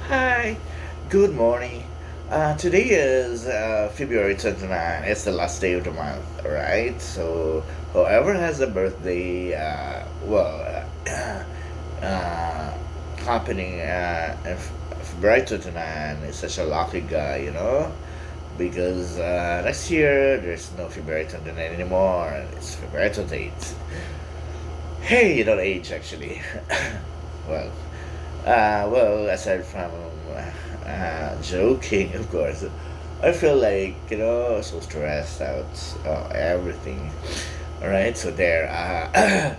Hi, good morning. Today is February 29th. It's the last day of the month, right? So, whoever has a birthday, uh, happening February 29th is such a lucky guy, because next year there's no February 29th anymore. It's February 28th. Hey, you don't age actually. well, aside from joking, of course, I feel like so stressed out, everything. All right, so there.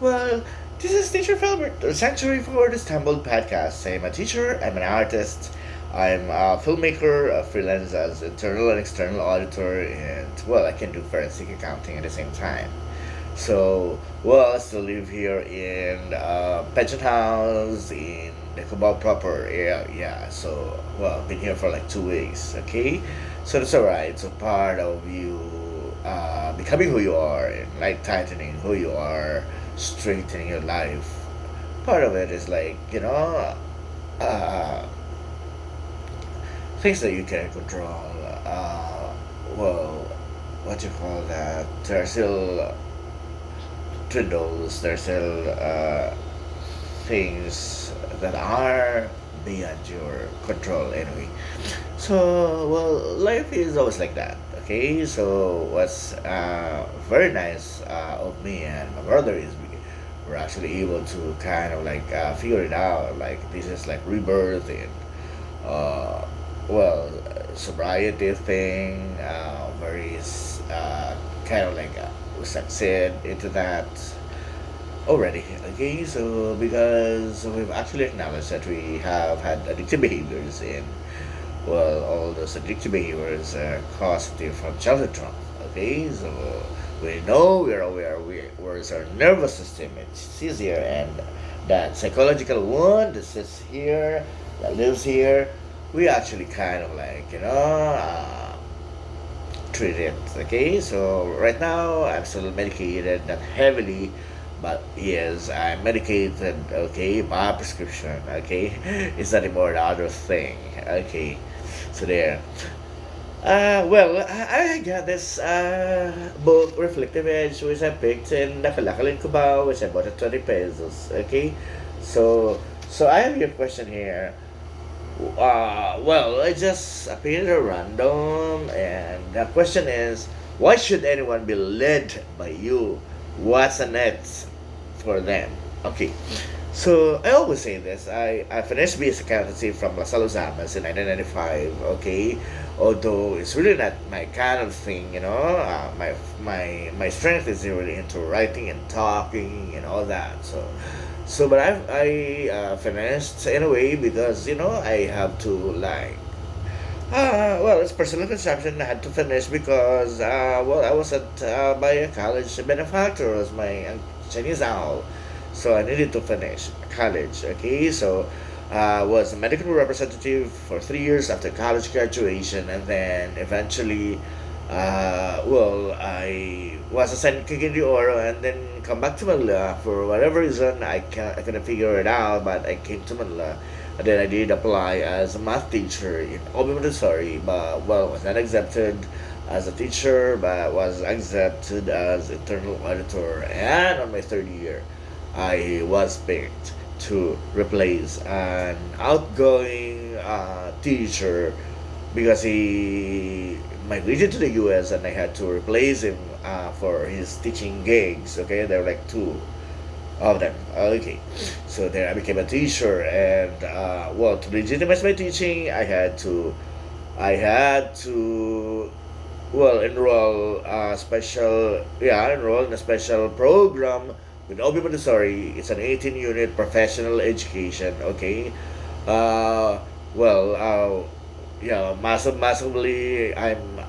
Well, this is Teacher Felbert, the Sanctuary for the Stumbled podcast. I'm a teacher. I'm an artist. I'm a filmmaker, a freelance as internal and external auditor, and I can do forensic accounting at the same time. So, I still live here in Pension House in the Cubao proper area. Yeah, so, been here for like 2 weeks, okay? So that's alright. So, part of you becoming who you are and like tightening who you are, straightening your life. Part of it is like, uh, things that you can control. Well, what you call that? There are still dwindles. There's still things that are beyond your control anyway. So, life is always like that. Okay, so what's very nice of me and my brother is we're actually able to kind of like figure it out. Like this is like rebirth and uh, sobriety thing. Very kind of like we succeed into that already. Okay, so because we've actually acknowledged that we have had addictive behaviors and all those addictive behaviors are causative from childhood trauma. Okay, so we know we're aware where's our nervous system it sits here and that psychological wound that sits here that lives here we actually kind of like treat it. Okay, so right now I'm still medicated, not heavily, but yes, I'm medicated. Okay, by prescription. Okay, it's not anymore the other thing. Okay, so there. I got this book, Reflective Edge, which I picked in Nakalakalin Cubao, which I bought at 20 pesos. Okay, so I have your question here. I just appeared at random, and the question is, why should anyone be led by you? What's a net for them? Okay, so I always say this. I finished BS accountancy from La Salle Zamas in 1995. Okay, although it's really not my kind of thing, my strength is really into writing and talking and all that. But I finished anyway because I have to like it's personal consumption. I had to finish because I was at by a college benefactor was my Chinese owl, so I needed to finish college. Okay, so was a medical representative for 3 years after college graduation, and then eventually, I was assigned to Cagayan de Oro, and then come back to Manila for whatever reason. I couldn't figure it out, but I came to Manila. And then I did apply as a math teacher in Obi Montessori, but was not accepted as a teacher, but was accepted as internal auditor. And on my third year, I was picked to replace an outgoing teacher because he migrated to the US and I had to replace him for his teaching gigs. Okay, there were like two of them. Okay, so there I became a teacher, and to legitimize my teaching, I had to enroll enroll in a special program with Obi Montessori. It's an 18-unit professional education. Okay, uh, well, massively, I'm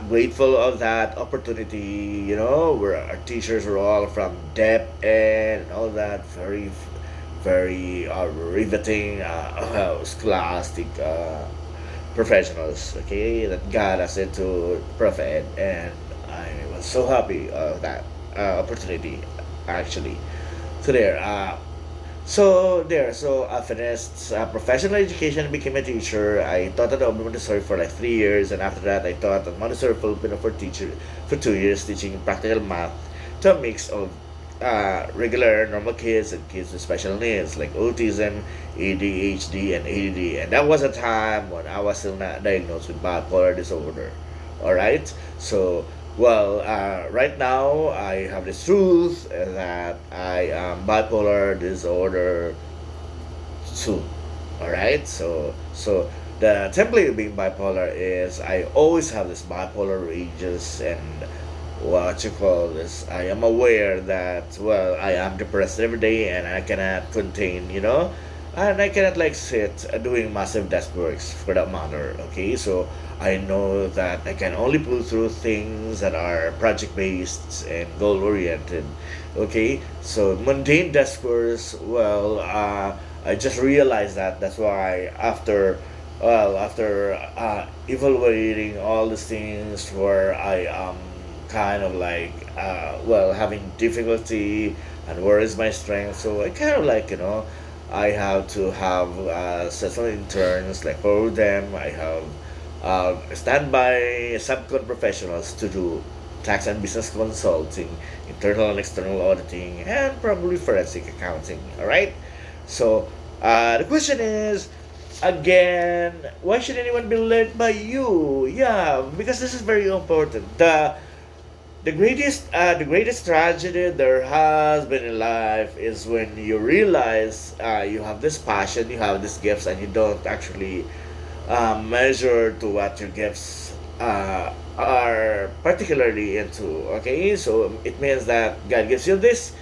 grateful of that opportunity. Where our teachers were all from depth and all that, very riveting, scholastic professionals. Okay, that got us into Prof Ed, and I was so happy of that opportunity, actually. So there. So I finished professional education and became a teacher. I taught at Montessori for like 3 years, and after that, I taught at Montessori Filipino for 2 years, teaching practical math to a mix of regular normal kids and kids with special needs like autism, ADHD, and ADD. And that was a time when I was still not diagnosed with bipolar disorder. All right, so right now I have this truth that I am bipolar disorder too. All right, so the template of being bipolar is I always have this bipolar rages and what you call this. I am aware that I am depressed every day and I cannot contain, and I cannot like sit doing massive desk works for that matter. Okay, so I know that I can only pull through things that are project based and goal oriented. Okay, so mundane desk works. I just realized that. That's why after evaluating all these things where I am kind of like having difficulty and where is my strength, so I kind of like I have to have several interns like for them. I have standby subcon professionals to do tax and business consulting, internal and external auditing, and probably forensic accounting. All right. So the question is, again, why should anyone be led by you? Yeah, because this is very important. The greatest tragedy there has been in life is when you realize you have this passion, you have these gifts, and you don't actually measure to what your gifts are particularly into. Okay, so it means that God gives you these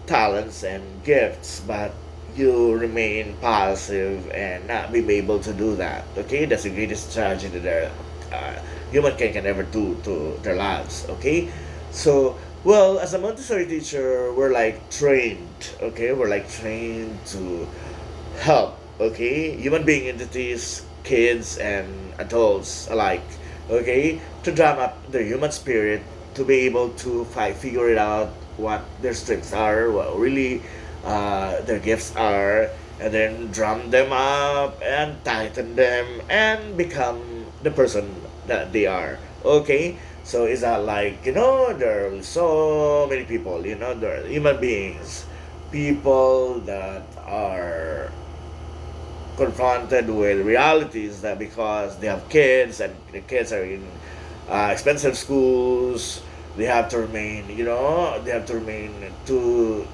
talents and gifts, but you remain passive and not be able to do that. Okay, that's the greatest tragedy that uh, human can ever do to their lives. Okay, so as a Montessori teacher, we're like trained. Okay, we're like trained to help. Okay, human being entities, kids and adults alike. Okay, to drum up their human spirit, to be able to figure it out what their strengths are, what really their gifts are, and then drum them up and tighten them and become the person that they are. Okay, so is that like there are so many people, there are human beings, people that are confronted with realities that because they have kids and the kids are in expensive schools, they have to remain, to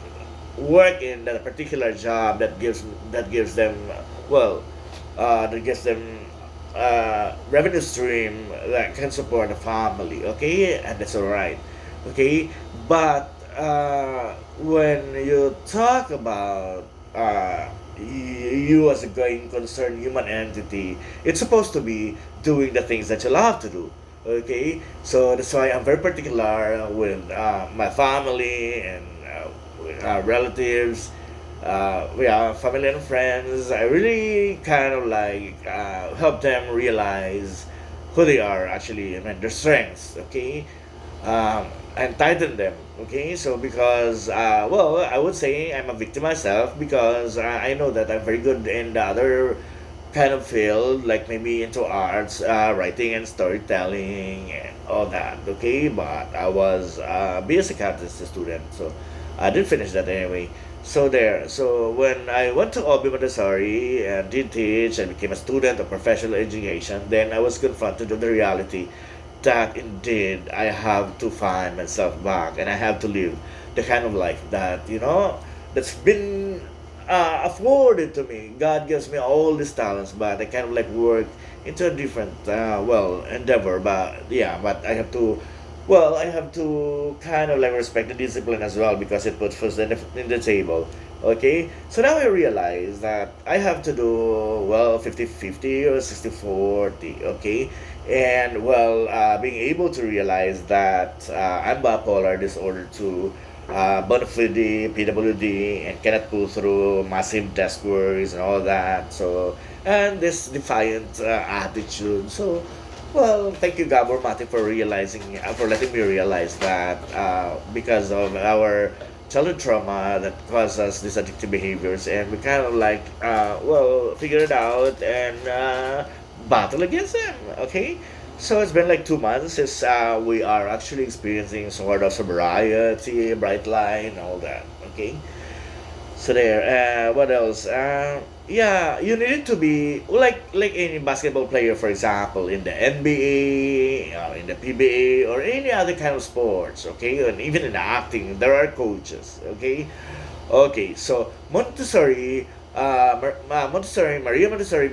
work in that particular job that gives them well that gives them revenue stream that can support a family. Okay, and that's all right. Okay, but when you talk about you as a going concerned human entity, it's supposed to be doing the things that you love to do. Okay, so that's why I'm very particular with my family and with relatives, family and friends. I really kind of like help them realize who they are actually, and their strengths. Okay, and tighten them. Okay, so because I would say I'm a victim myself because I know that I'm very good in the other kind of field, like maybe into arts, writing and storytelling and all that. Okay, but I was be a psychiatrist student, so I did finish that anyway. So there. So when I went to Obi Montessori and did teach and became a student of professional education, then I was confronted with the reality that indeed I have to find myself back and I have to live the kind of life that that's been afforded to me. God gives me all these talents, but I kind of like work into a different endeavor. But yeah, but I have to kind of like respect the discipline as well because it puts food in the table. Okay, so now I realize that I have to do 50-50 or 60-40. Okay, and being able to realize that I'm bipolar disorder too, bona fide PWD, and cannot pull through massive desk works and all that. So, and this defiant attitude. So, thank you, Gabor Mate, for letting me realize that because of our childhood trauma that causes these addictive behaviors, and we kind of like figure it out and battle against them. Okay, so it's been like 2 months since we are actually experiencing sort of sobriety, bright line, all that. Okay, so there. What else? Yeah, you need to be like any basketball player, for example, in the NBA, in the PBA, or any other kind of sports. Okay, and even in acting, there are coaches. Okay, okay. So Maria Montessori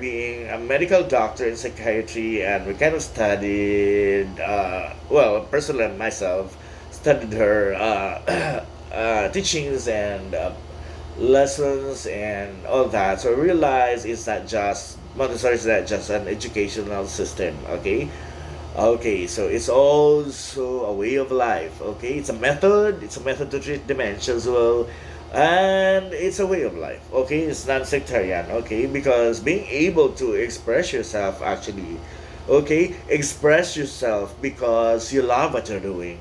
being a medical doctor in psychiatry, and we kind of studied. Personally myself studied her teachings and lessons and all that. So realize it's not just Montessori is not just an educational system. Okay, okay. So it's also a way of life. Okay, it's a method. It's a method to treat dementia as well, and it's a way of life. Okay, it's non-sectarian. Okay, because being able to express yourself actually. Okay, express yourself because you love what you're doing.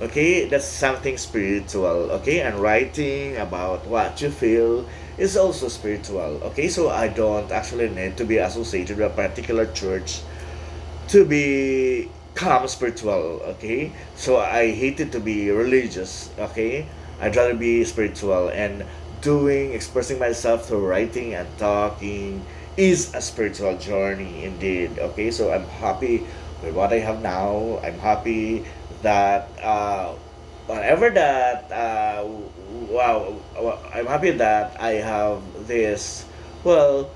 Okay, that's something spiritual. Okay, and writing about what you feel is also spiritual. Okay, so I don't actually need to be associated with a particular church to become spiritual. Okay, so I hated to be religious. Okay, I'd rather be spiritual, and doing expressing myself through writing and talking is a spiritual journey indeed. Okay, so I'm happy with what I have now. I'm happy that whatever that I'm happy that I have this well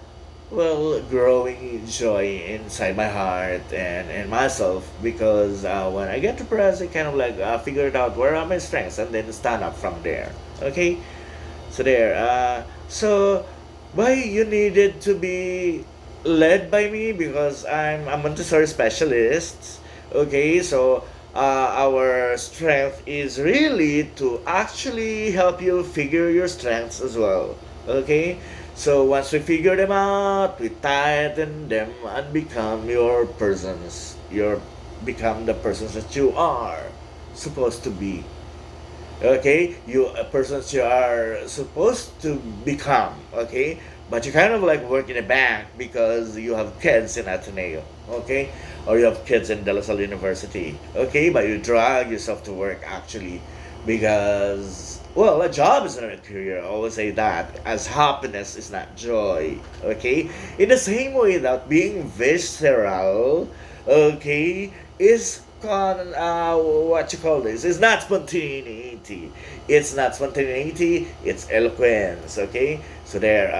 growing joy inside my heart and myself, because when I get depressed I kind of like figure it out where are my strengths and then stand up from there. Okay, so there. So why you needed to be led by me? Because I'm a Montessori specialist. Okay, so our strength is really to actually help you figure your strengths as well. Okay, so once we figure them out, we tighten them and become your persons. Your become the persons that you are supposed to be. Okay, you a persons you are supposed to become. Okay, but you kind of like work in a bank because you have kids in Ateneo. Okay, or you have kids in De La Salle University. Okay, but you drag yourself to work actually because a job is not a career. I always say that, as happiness is not joy. Okay, in the same way that being visceral, okay, is what you call this, is not spontaneity. It's not spontaneity, it's eloquence. Okay, so there.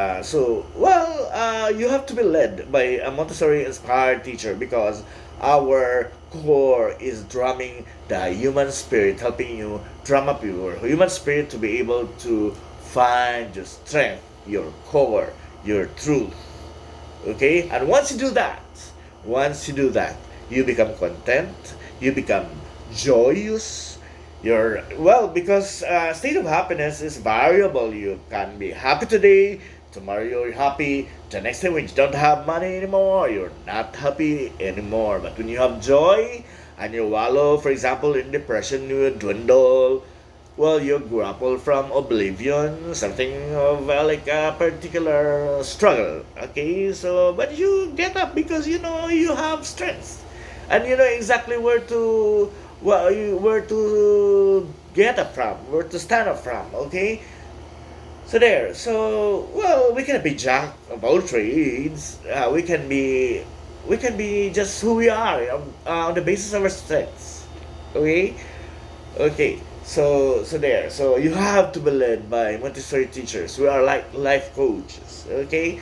You have to be led by a Montessori inspired teacher, because our core is drumming the human spirit, helping you drum up your human spirit to be able to find your strength, your core, your truth. Okay, and once you do that, you become content, you become joyous. You're because state of happiness is variable. You can be happy today, tomorrow you're happy, the next time when you don't have money anymore, you're not happy anymore. But when you have joy and you wallow, for example, in depression, you dwindle. You grapple from oblivion, something of like a particular struggle. Okay, so but you get up because you know you have strength, and you know exactly where to get up from, where to stand up from. Okay, so there. So we can be jack of all trades. We can be just who we are on the basis of our strengths. Okay, okay. So there. So you have to be led by Montessori teachers. We are like life coaches. Okay,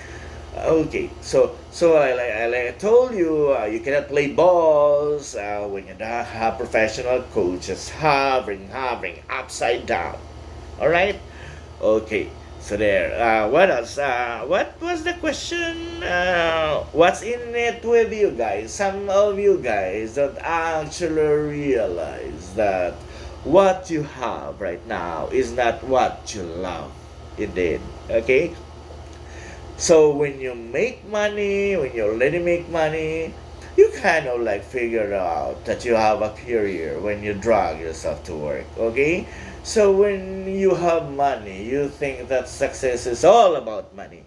okay. So like I told you, you cannot play balls when you don't have professional coaches hovering upside down. All right. Okay. So there. What else? What was the question? What's in it with you guys? Some of you guys don't actually realize that what you have right now is not what you love. Indeed. Okay. So when you make money, when you already make money, you kind of like figure out that you have a career when you drag yourself to work. Okay. So when you have money, you think that success is all about money.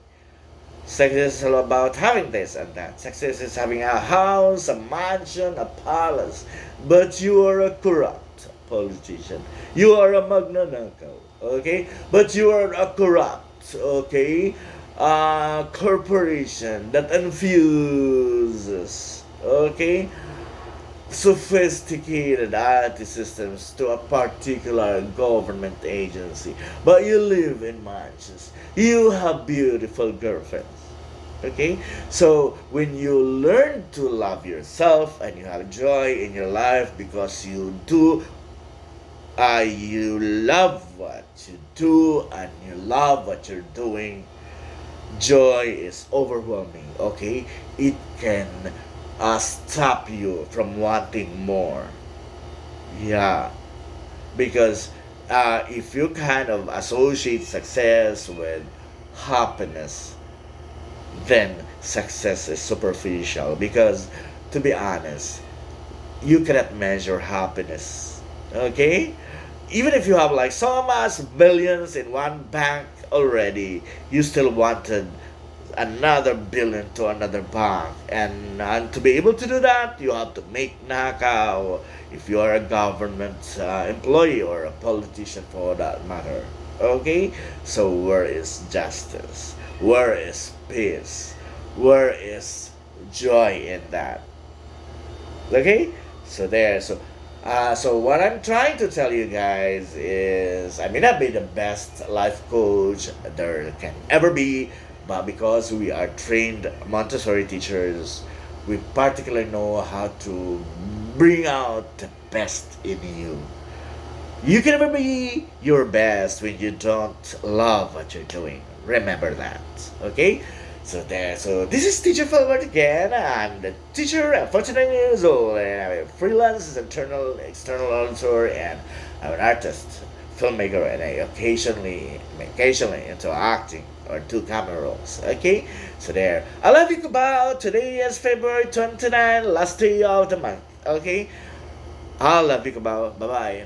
Success is all about having this and that. Success is having a house, a mansion, a palace. But you are a corrupt politician. You are a magnanakaw, okay? But you are a corrupt, okay? Corporation that infuses, okay? Sophisticated IT systems to a particular government agency. But you live in mansions. You have beautiful girlfriends. Okay? So when you learn to love yourself and you have joy in your life because you love what you do and you love what you're doing, joy is overwhelming. Okay? It can stop you from wanting more. Yeah, because if you kind of associate success with happiness, then success is superficial. Because to be honest, you cannot measure happiness. Okay? Even if you have like so much billions in one bank already, you still wanted another billion to another bank. And to be able to do that, you have to make nakao if you are a government employee or a politician for that matter. Okay? So where is justice? Where is peace? Where is joy in that? Okay? So there. So what I'm trying to tell you guys is I may not be the best life coach there can ever be, but because we are trained Montessori teachers, we particularly know how to bring out the best in you. You can never be your best when you don't love what you're doing. Remember that. Okay? So there. So this is Teacher Felbert again. I'm the teacher. I'm 49 years old, and I'm a freelance external auditor, and I'm an artist, filmmaker, and I occasionally into acting or do camera roles. Okay? So there. I love you about today is February 29, last day of the month. Okay? I love you about. Bye bye.